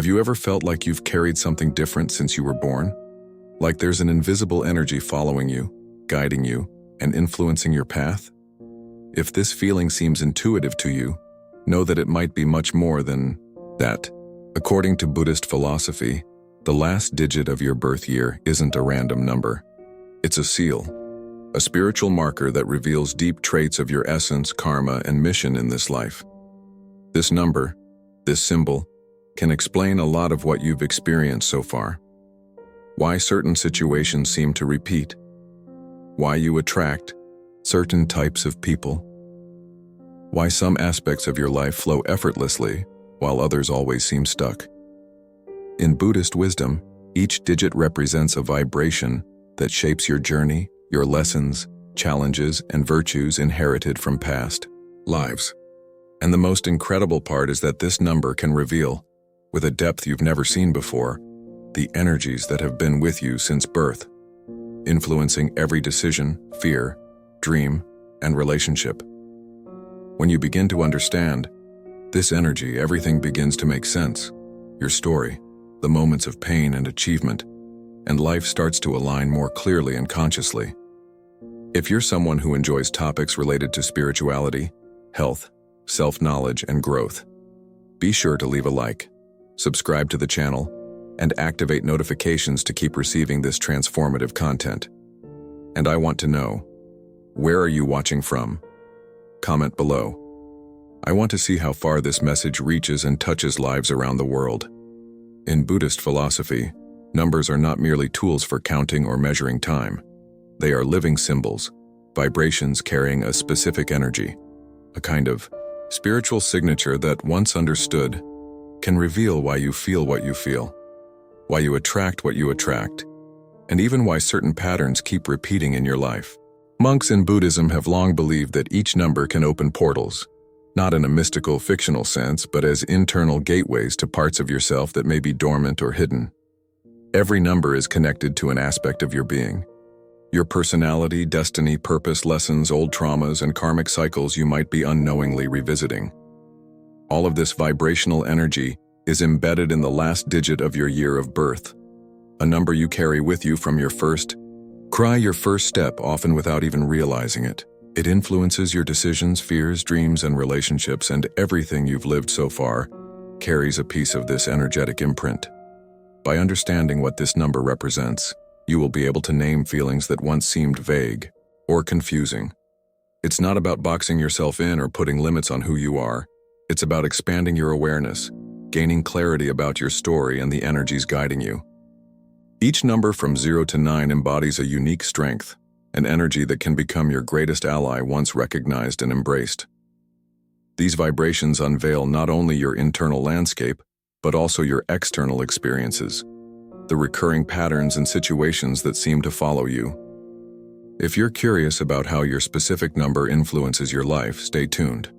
you ever felt like you've carried something different since you were born? Like there's an invisible energy following you, guiding you, and influencing your path? If this feeling seems intuitive to you, know that it might be much more than that. According to Buddhist philosophy, the last digit of your birth year isn't a random number. It's a seal, a spiritual marker that reveals deep traits of your essence, karma, and mission in this life. This number, this symbol, can explain a lot of what you've experienced so far. Why certain situations seem to repeat. Why you attract certain types of people. Why some aspects of your life flow effortlessly, while others always seem stuck. In Buddhist wisdom, each digit represents a vibration that shapes your journey, your lessons, challenges, and virtues inherited from past lives. And the most incredible part is that this number can reveal, with a depth you've never seen before, the energies that have been with you since birth, influencing every decision, fear, dream, and relationship. When you begin to understand this energy, everything begins to make sense. Your story, the moments of pain and achievement, and life starts to align more clearly and consciously. If you're someone who enjoys topics related to spirituality, health, self-knowledge, and growth, be sure to leave a like, subscribe to the channel, and activate notifications to keep receiving this transformative content. And I want to know, where are you watching from? Comment below. I want to see how far this message reaches and touches lives around the world. In Buddhist philosophy, numbers are not merely tools for counting or measuring time. They are living symbols, vibrations carrying a specific energy, a kind of spiritual signature that, once understood, can reveal why you feel what you feel, why you attract what you attract, and even why certain patterns keep repeating in your life. Monks in Buddhism have long believed that each number can open portals, not in a mystical, fictional sense, but as internal gateways to parts of yourself that may be dormant or hidden. Every number is connected to an aspect of your being. Your personality, destiny, purpose, lessons, old traumas, and karmic cycles you might be unknowingly revisiting. All of this vibrational energy is embedded in the last digit of your year of birth, a number you carry with you from your first cry, your first step, often without even realizing it. It influences your decisions, fears, dreams, and relationships, and everything you've lived so far carries a piece of this energetic imprint. By understanding what this number represents, you will be able to name feelings that once seemed vague or confusing. It's not about boxing yourself in or putting limits on who you are. It's about expanding your awareness, gaining clarity about your story and the energies guiding you. Each number from 0 to 9 embodies a unique strength, an energy that can become your greatest ally once recognized and embraced. These vibrations unveil not only your internal landscape, but also your external experiences, the recurring patterns and situations that seem to follow you. If you're curious about how your specific number influences your life, stay tuned.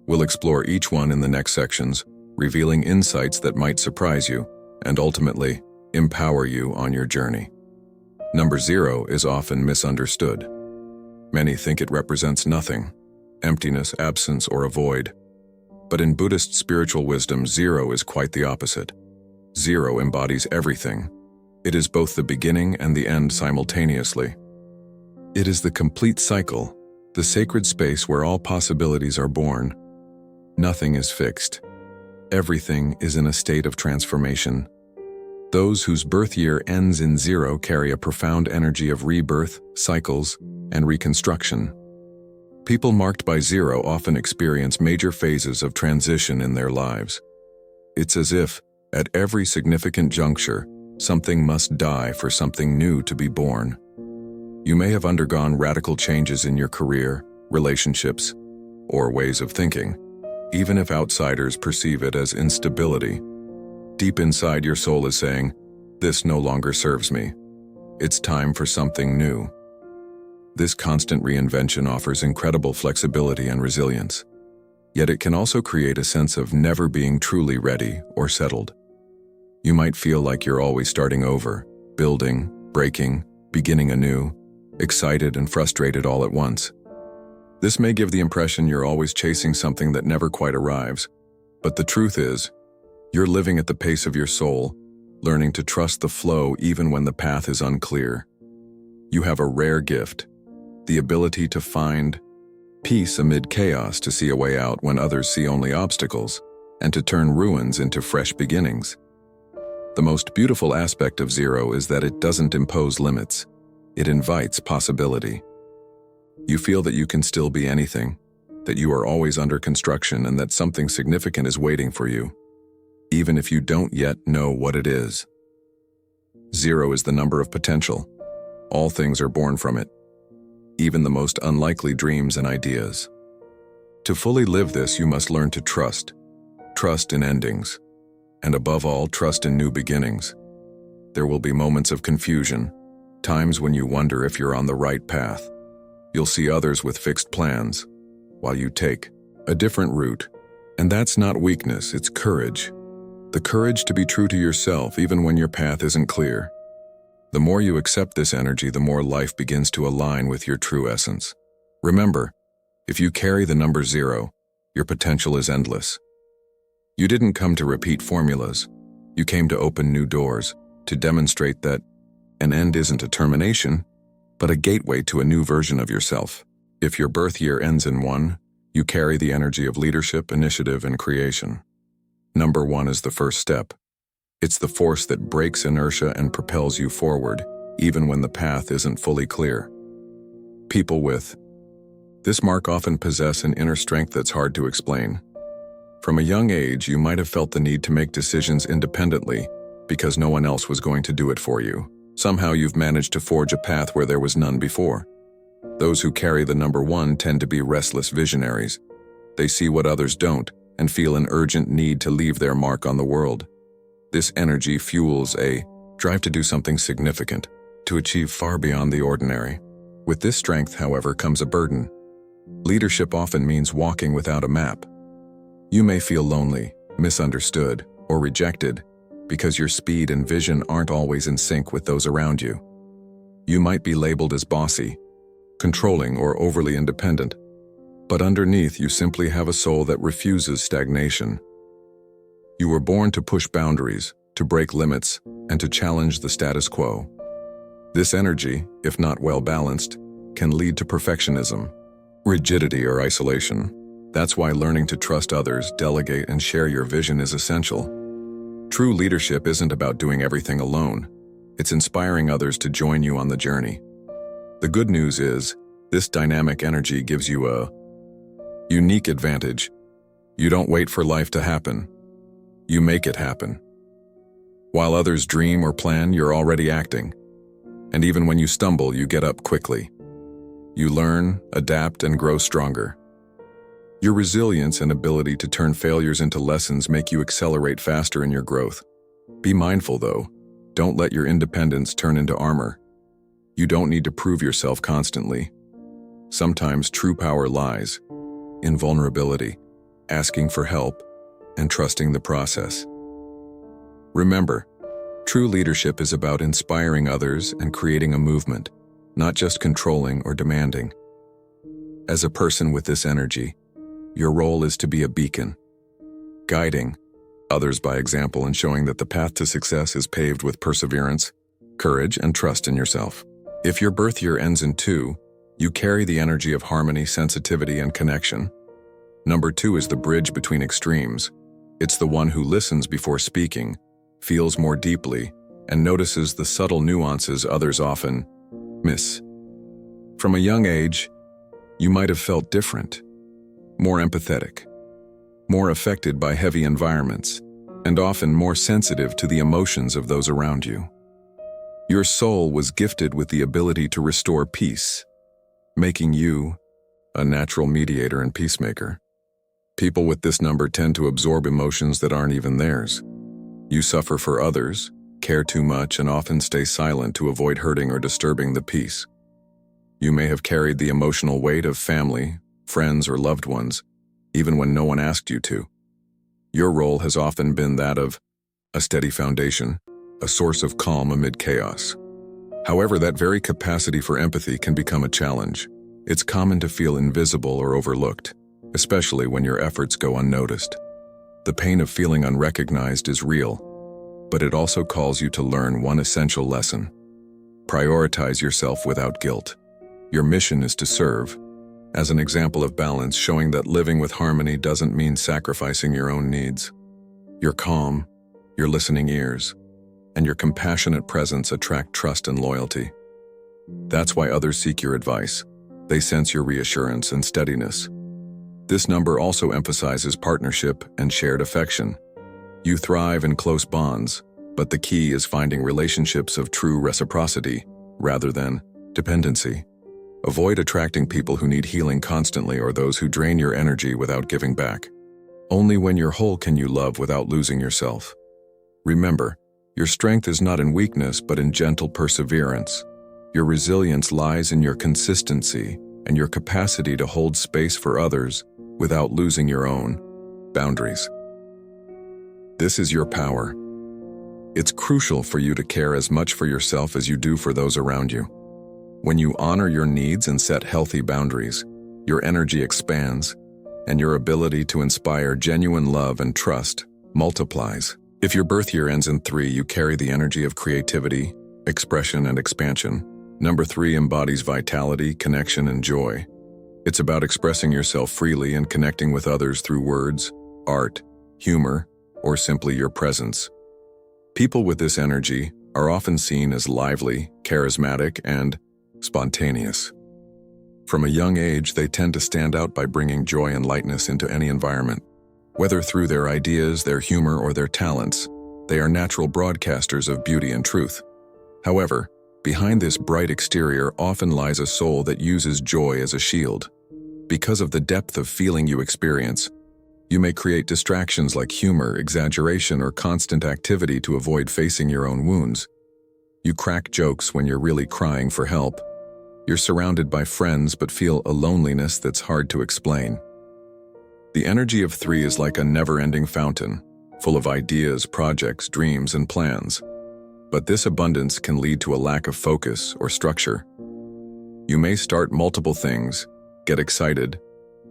We'll explore each one in the next sections, revealing insights that might surprise you and ultimately empower you on your journey. Number 0 is often misunderstood. Many think it represents nothing, emptiness, absence, or a void. But in Buddhist spiritual wisdom, 0 is quite the opposite. 0 embodies everything. It is both the beginning and the end simultaneously. It is the complete cycle, the sacred space where all possibilities are born. Nothing is fixed. Everything is in a state of transformation. Those whose birth year ends in 0 carry a profound energy of rebirth, cycles, and reconstruction. People marked by 0 often experience major phases of transition in their lives. It's as if, at every significant juncture, something must die for something new to be born. You may have undergone radical changes in your career, relationships, or ways of thinking, even if outsiders perceive it as instability. Deep inside, your soul is saying, "This no longer serves me. It's time for something new." This constant reinvention offers incredible flexibility and resilience. Yet it can also create a sense of never being truly ready or settled. You might feel like you're always starting over, building, breaking, beginning anew, excited and frustrated all at once. This may give the impression you're always chasing something that never quite arrives, but the truth is, You're living at the pace of your soul, learning to trust the flow even when the path is unclear. You have a rare gift, the ability to find peace amid chaos, to see a way out when others see only obstacles, and to turn ruins into fresh beginnings. The most beautiful aspect of Zero is that it doesn't impose limits. It invites possibility. You feel that you can still be anything, that you are always under construction, and that something significant is waiting for you, even if you don't yet know what it is. Zero is the number of potential. All things are born from it, even the most unlikely dreams and ideas. To fully live this, you must learn to trust. Trust in endings, and above all, trust in new beginnings. There will be moments of confusion, times when you wonder if you're on the right path. You'll see others with fixed plans, while you take a different route. And that's not weakness, it's courage. The courage to be true to yourself even when your path isn't clear. The more you accept this energy, the more life begins to align with your true essence. Remember, if you carry the number 0, your potential is endless. You didn't come to repeat formulas. You came to open new doors, to demonstrate that an end isn't a termination, but a gateway to a new version of yourself. If your birth year ends in 1, you carry the energy of leadership, initiative, and creation. Number 1 is the first step. It's the force that breaks inertia and propels you forward, even when the path isn't fully clear. People with this mark often possess an inner strength that's hard to explain. From a young age, you might have felt the need to make decisions independently because no one else was going to do it for you. Somehow you've managed to forge a path where there was none before. Those who carry the number 1 tend to be restless visionaries. They see what others don't and feel an urgent need to leave their mark on the world. This energy fuels a drive to do something significant, to achieve far beyond the ordinary. With this strength, however, comes a burden. Leadership often means walking without a map. You may feel lonely, misunderstood, or rejected because your speed and vision aren't always in sync with those around you. You might be labeled as bossy, controlling, or overly independent, but underneath you simply have a soul that refuses stagnation. You were born to push boundaries, to break limits, and to challenge the status quo. This energy, if not well balanced, can lead to perfectionism, rigidity, or isolation. That's why learning to trust others, delegate, and share your vision is essential. True leadership isn't about doing everything alone. It's inspiring others to join you on the journey. The good news is, this dynamic energy gives you a unique advantage. You don't wait for life to happen. You make it happen. While others dream or plan, you're already acting. And even when you stumble, you get up quickly. You learn, adapt, and grow stronger. Your resilience and ability to turn failures into lessons make you accelerate faster in your growth. Be mindful, though. Don't let your independence turn into armor. You don't need to prove yourself constantly. Sometimes true power lies in vulnerability, asking for help, and trusting the process. Remember, true leadership is about inspiring others and creating a movement, not just controlling or demanding. As a person with this energy, your role is to be a beacon, guiding others by example and showing that the path to success is paved with perseverance, courage, and trust in yourself. If your birth year ends in 2, you carry the energy of harmony, sensitivity, and connection. Number 2 is the bridge between extremes. It's the one who listens before speaking, feels more deeply, and notices the subtle nuances others often miss. From a young age, you might have felt different, more empathetic, more affected by heavy environments, and often more sensitive to the emotions of those around you. Your soul was gifted with the ability to restore peace, making you a natural mediator and peacemaker. People with this number tend to absorb emotions that aren't even theirs. You suffer for others, care too much, and often stay silent to avoid hurting or disturbing the peace. You may have carried the emotional weight of family, friends, or loved ones, even when no one asked you to. Your role has often been that of a steady foundation, a source of calm amid chaos. However, that very capacity for empathy can become a challenge. It's common to feel invisible or overlooked, especially when your efforts go unnoticed. The pain of feeling unrecognized is real, but it also calls you to learn one essential lesson. Prioritize yourself without guilt. Your mission is to serve, as an example of balance, showing that living with harmony doesn't mean sacrificing your own needs. Your calm, your listening ears, and your compassionate presence attract trust and loyalty. That's why others seek your advice. They sense your reassurance and steadiness. This number also emphasizes partnership and shared affection. You thrive in close bonds, but the key is finding relationships of true reciprocity rather than dependency. Avoid attracting people who need healing constantly or those who drain your energy without giving back. Only when you're whole can you love without losing yourself. Remember, your strength is not in weakness but in gentle perseverance. Your resilience lies in your consistency and your capacity to hold space for others without losing your own boundaries. This is your power. It's crucial for you to care as much for yourself as you do for those around you. When you honor your needs and set healthy boundaries, your energy expands, and your ability to inspire genuine love and trust multiplies. If your birth year ends in 3, you carry the energy of creativity, expression, and expansion. Number 3 embodies vitality, connection, and joy. It's about expressing yourself freely and connecting with others through words, art, humor, or simply your presence. People with this energy are often seen as lively, charismatic, and spontaneous. From a young age, they tend to stand out by bringing joy and lightness into any environment. Whether through their ideas, their humor, or their talents, they are natural broadcasters of beauty and truth. However, behind this bright exterior often lies a soul that uses joy as a shield. Because of the depth of feeling you experience, you may create distractions like humor, exaggeration, or constant activity to avoid facing your own wounds. You crack jokes when you're really crying for help. You're surrounded by friends but feel a loneliness that's hard to explain. The energy of 3 is like a never-ending fountain, full of ideas, projects, dreams, and plans. But this abundance can lead to a lack of focus or structure. You may start multiple things, get excited,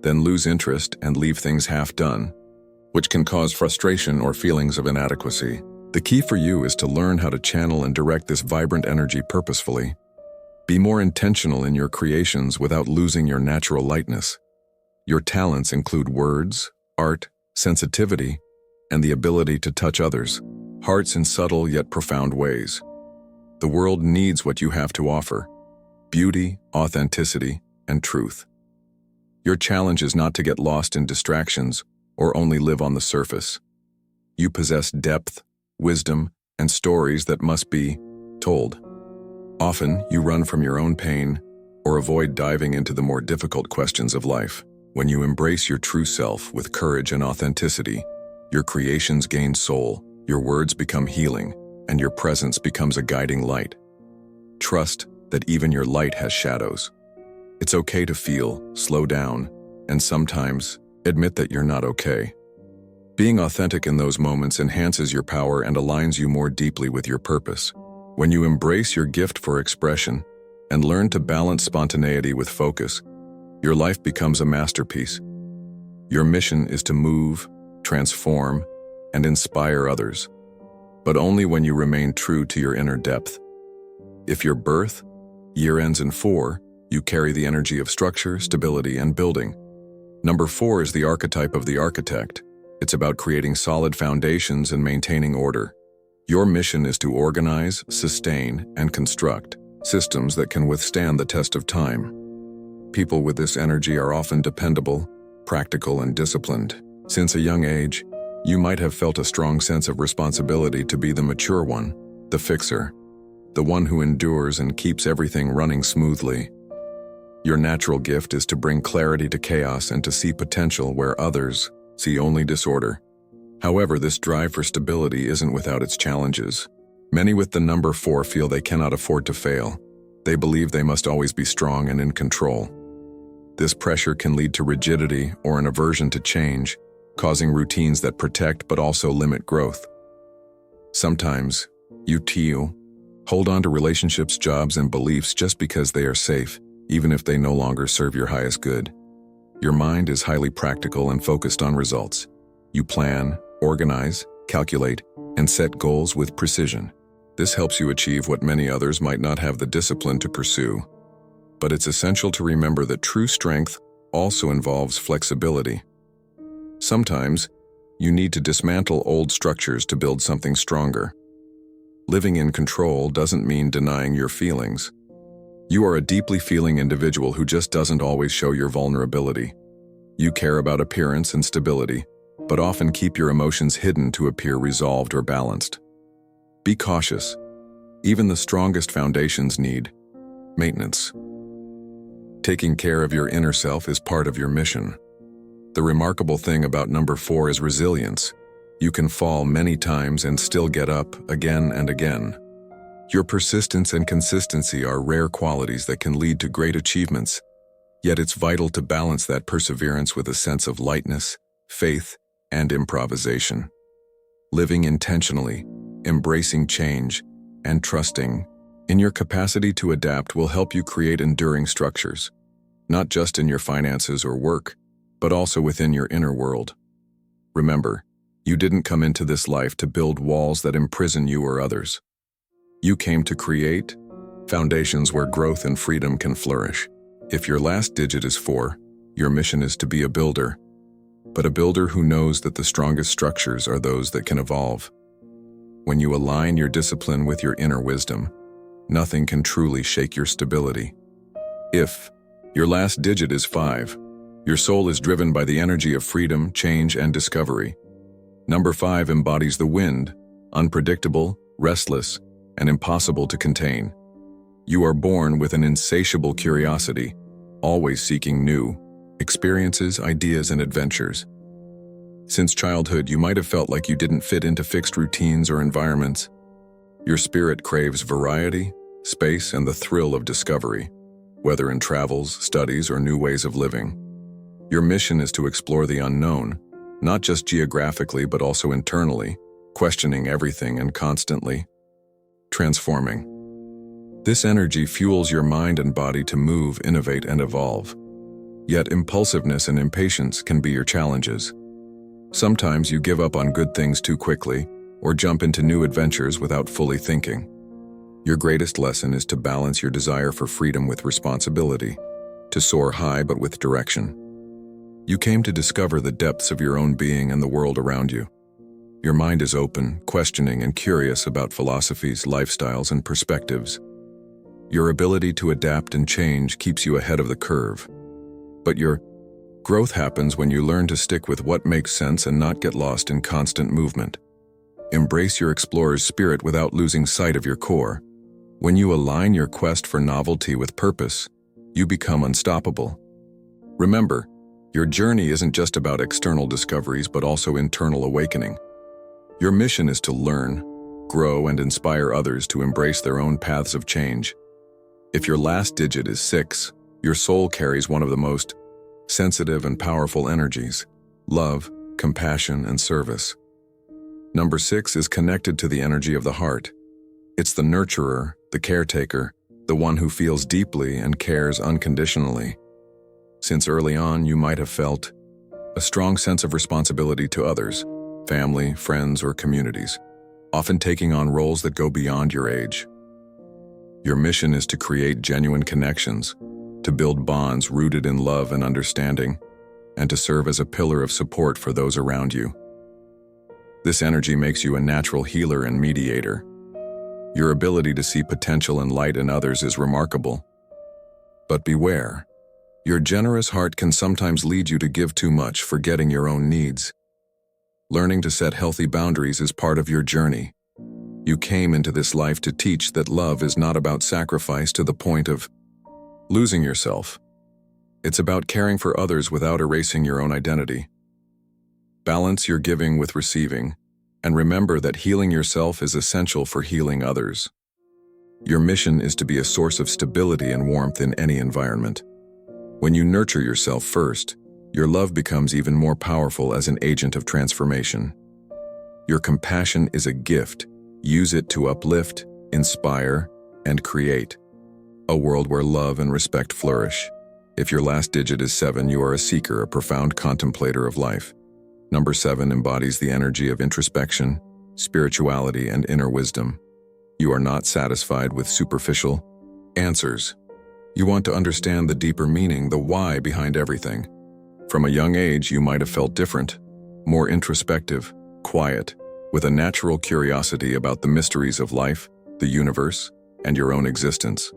then lose interest and leave things half done, which can cause frustration or feelings of inadequacy. The key for you is to learn how to channel and direct this vibrant energy purposefully. Be more intentional in your creations without losing your natural lightness. Your talents include words, art, sensitivity, and the ability to touch others' hearts in subtle yet profound ways. The world needs what you have to offer: beauty, authenticity, and truth. Your challenge is not to get lost in distractions or only live on the surface. You possess depth, wisdom, and stories that must be told. Often, you run from your own pain or avoid diving into the more difficult questions of life. When you embrace your true self with courage and authenticity, your creations gain soul, your words become healing, and your presence becomes a guiding light. Trust that even your light has shadows. It's okay to feel, slow down, and sometimes admit that you're not okay. Being authentic in those moments enhances your power and aligns you more deeply with your purpose. When you embrace your gift for expression and learn to balance spontaneity with focus, your life becomes a masterpiece. Your mission is to move, transform, and inspire others, but only when you remain true to your inner depth. If your birth year ends in 4, you carry the energy of structure, stability, and building. Number 4 is the archetype of the architect. It's about creating solid foundations and maintaining order. Your mission is to organize, sustain, and construct systems that can withstand the test of time. People with this energy are often dependable, practical, and disciplined. Since a young age, you might have felt a strong sense of responsibility to be the mature one, the fixer, the one who endures and keeps everything running smoothly. Your natural gift is to bring clarity to chaos and to see potential where others see only disorder. However, this drive for stability isn't without its challenges. Many with the number 4 feel they cannot afford to fail. They believe they must always be strong and in control. This pressure can lead to rigidity or an aversion to change, causing routines that protect but also limit growth. Sometimes, you too hold on to relationships, jobs, and beliefs just because they are safe, even if they no longer serve your highest good. Your mind is highly practical and focused on results. You plan, organize, calculate, and set goals with precision. This helps you achieve what many others might not have the discipline to pursue. But it's essential to remember that true strength also involves flexibility. Sometimes, you need to dismantle old structures to build something stronger. Living in control doesn't mean denying your feelings. You are a deeply feeling individual who just doesn't always show your vulnerability. You care about appearance and stability, but often keep your emotions hidden to appear resolved or balanced. Be cautious. Even the strongest foundations need maintenance. Taking care of your inner self is part of your mission. The remarkable thing about number 4 is resilience. You can fall many times and still get up again and again. Your persistence and consistency are rare qualities that can lead to great achievements, yet it's vital to balance that perseverance with a sense of lightness, faith, and improvisation. Living intentionally, embracing change, and trusting in your capacity to adapt will help you create enduring structures, not just in your finances or work, but also within your inner world. Remember, you didn't come into this life to build walls that imprison you or others. You came to create foundations where growth and freedom can flourish. If your last digit is 4, your mission is to be a builder, but a builder who knows that the strongest structures are those that can evolve. When you align your discipline with your inner wisdom, nothing can truly shake your stability. If your last digit is 5, your soul is driven by the energy of freedom, change, and discovery. Number 5 embodies the wind, unpredictable, restless, and impossible to contain. You are born with an insatiable curiosity, always seeking new experiences, ideas, and adventures. Since childhood, you might have felt like you didn't fit into fixed routines or environments. Your spirit craves variety, space, and the thrill of discovery, whether in travels, studies, or new ways of living. Your mission is to explore the unknown, not just geographically but also internally, questioning everything and constantly transforming. This energy fuels your mind and body to move, innovate, and evolve. Yet impulsiveness and impatience can be your challenges. Sometimes you give up on good things too quickly or jump into new adventures without fully thinking. Your greatest lesson is to balance your desire for freedom with responsibility, to soar high but with direction. You came to discover the depths of your own being and the world around you. Your mind is open, questioning, and curious about philosophies, lifestyles, and perspectives. Your ability to adapt and change keeps you ahead of the curve. But your growth happens when you learn to stick with what makes sense and not get lost in constant movement. Embrace your explorer's spirit without losing sight of your core. When you align your quest for novelty with purpose, you become unstoppable. Remember, your journey isn't just about external discoveries but also internal awakening. Your mission is to learn, grow, and inspire others to embrace their own paths of change. If your last digit is 6, your soul carries one of the most sensitive and powerful energies: love, compassion, and service. Number 6 is connected to the energy of the heart. It's the nurturer, the caretaker, the one who feels deeply and cares unconditionally. Since early on, you might have felt a strong sense of responsibility to others, family, friends, or communities, often taking on roles that go beyond your age. Your mission is to create genuine connections, to build bonds rooted in love and understanding, and to serve as a pillar of support for those around you. This energy makes you a natural healer and mediator. Your ability to see potential and light in others is remarkable. But beware. Your generous heart can sometimes lead you to give too much, forgetting your own needs. Learning to set healthy boundaries is part of your journey. You came into this life to teach that love is not about sacrifice to the point of losing yourself. It's about caring for others without erasing your own identity. Balance your giving with receiving, and remember that healing yourself is essential for healing others. Your mission is to be a source of stability and warmth in any environment. When you nurture yourself first, your love becomes even more powerful as an agent of transformation. Your compassion is a gift. Use it to uplift, inspire, and create a world where love and respect flourish. If your last digit is 7, you are a seeker, a profound contemplator of life. Number 7 embodies the energy of introspection, spirituality, and inner wisdom. You are not satisfied with superficial answers. You want to understand the deeper meaning, the why behind everything. From a young age, you might have felt different, more introspective, quiet, with a natural curiosity about the mysteries of life, the universe, and your own existence.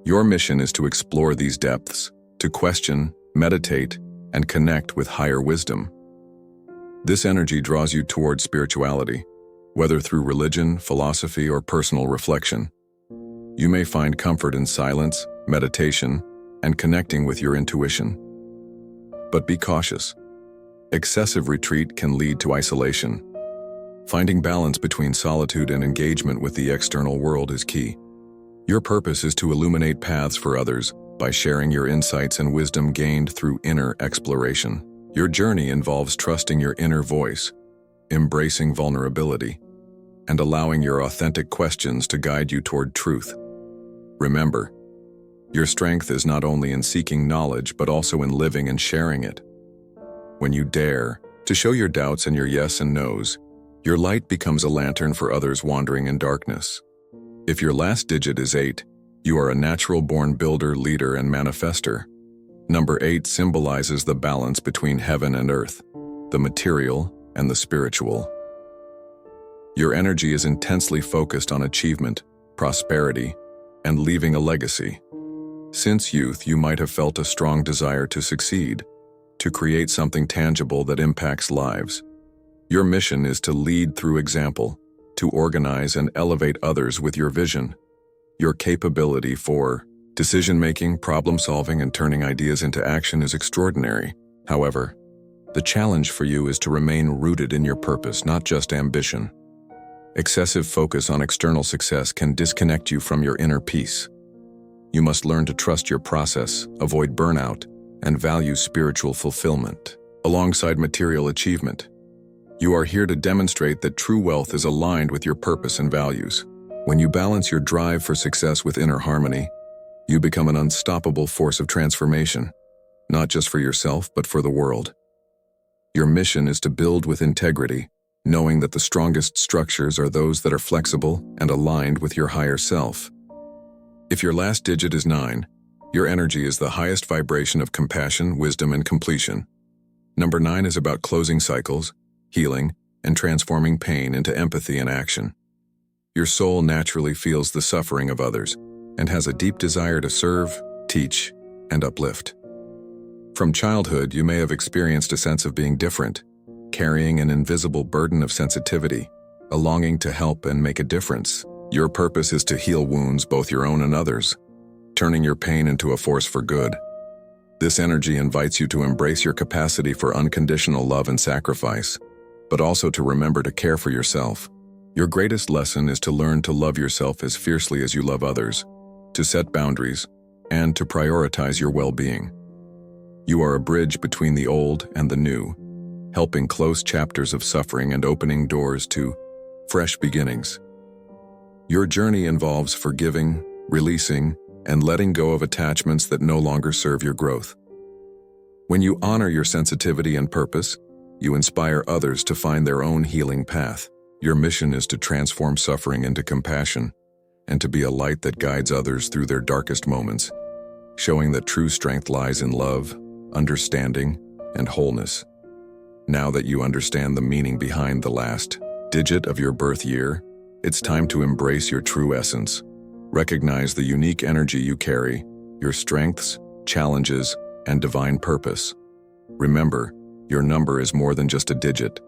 Your mission is to explore these depths, to question, meditate, and connect with higher wisdom. This energy draws you toward spirituality, whether through religion, philosophy, or personal reflection. You may find comfort in silence, meditation, and connecting with your intuition. But be cautious. Excessive retreat can lead to isolation. Finding balance between solitude and engagement with the external world is key. Your purpose is to illuminate paths for others by sharing your insights and wisdom gained through inner exploration. Your journey involves trusting your inner voice, embracing vulnerability, and allowing your authentic questions to guide you toward truth. Remember, your strength is not only in seeking knowledge but also in living and sharing it. When you dare to show your doubts and your yes and no's, your light becomes a lantern for others wandering in darkness. If your last digit is 8, you are a natural-born builder, leader, and manifester. Number 8 symbolizes the balance between heaven and earth, the material and the spiritual. Your energy is intensely focused on achievement, prosperity, and leaving a legacy. Since youth, you might have felt a strong desire to succeed, to create something tangible that impacts lives. Your mission is to lead through example, to organize and elevate others with your vision. Your capability for decision-making, problem-solving, and turning ideas into action is extraordinary. However, the challenge for you is to remain rooted in your purpose, not just ambition. Excessive focus on external success can disconnect you from your inner peace. You must learn to trust your process, avoid burnout, and value spiritual fulfillment alongside material achievement. You are here to demonstrate that true wealth is aligned with your purpose and values. When you balance your drive for success with inner harmony, you become an unstoppable force of transformation, not just for yourself, but for the world. Your mission is to build with integrity, knowing that the strongest structures are those that are flexible and aligned with your higher self. If your last digit is 9, your energy is the highest vibration of compassion, wisdom, and completion. Number 9 is about closing cycles, healing, and transforming pain into empathy and action. Your soul naturally feels the suffering of others and has a deep desire to serve, teach, and uplift. From childhood, you may have experienced a sense of being different, carrying an invisible burden of sensitivity, a longing to help and make a difference. Your purpose is to heal wounds, both your own and others, turning your pain into a force for good. This energy invites you to embrace your capacity for unconditional love and sacrifice, but also to remember to care for yourself. Your greatest lesson is to learn to love yourself as fiercely as you love others, to set boundaries, and to prioritize your well-being. You are a bridge between the old and the new, helping close chapters of suffering and opening doors to fresh beginnings. Your journey involves forgiving, releasing, and letting go of attachments that no longer serve your growth. When you honor your sensitivity and purpose, you inspire others to find their own healing path. Your mission is to transform suffering into compassion and to be a light that guides others through their darkest moments, showing that true strength lies in love, understanding, and wholeness. Now that you understand the meaning behind the last digit of your birth year, it's time to embrace your true essence. Recognize the unique energy you carry, your strengths, challenges, and divine purpose. Remember, your number is more than just a digit.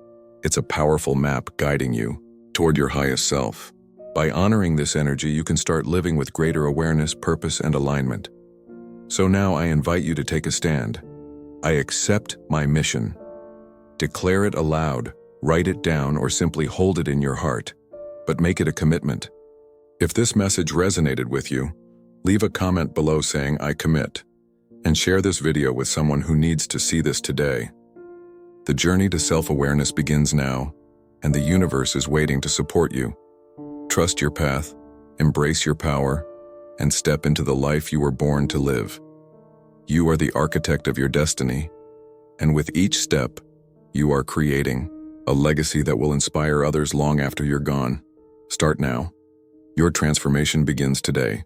It's a powerful map guiding you toward your highest self. By honoring this energy, you can start living with greater awareness, purpose, and alignment. So now I invite you to take a stand. I accept my mission. Declare it aloud, write it down, or simply hold it in your heart, but make it a commitment. If this message resonated with you, leave a comment below saying I commit, and share this video with someone who needs to see this today. The journey to self-awareness begins now, and the universe is waiting to support you. Trust your path, embrace your power, and step into the life you were born to live. You are the architect of your destiny, and with each step, you are creating a legacy that will inspire others long after you're gone. Start now. Your transformation begins today.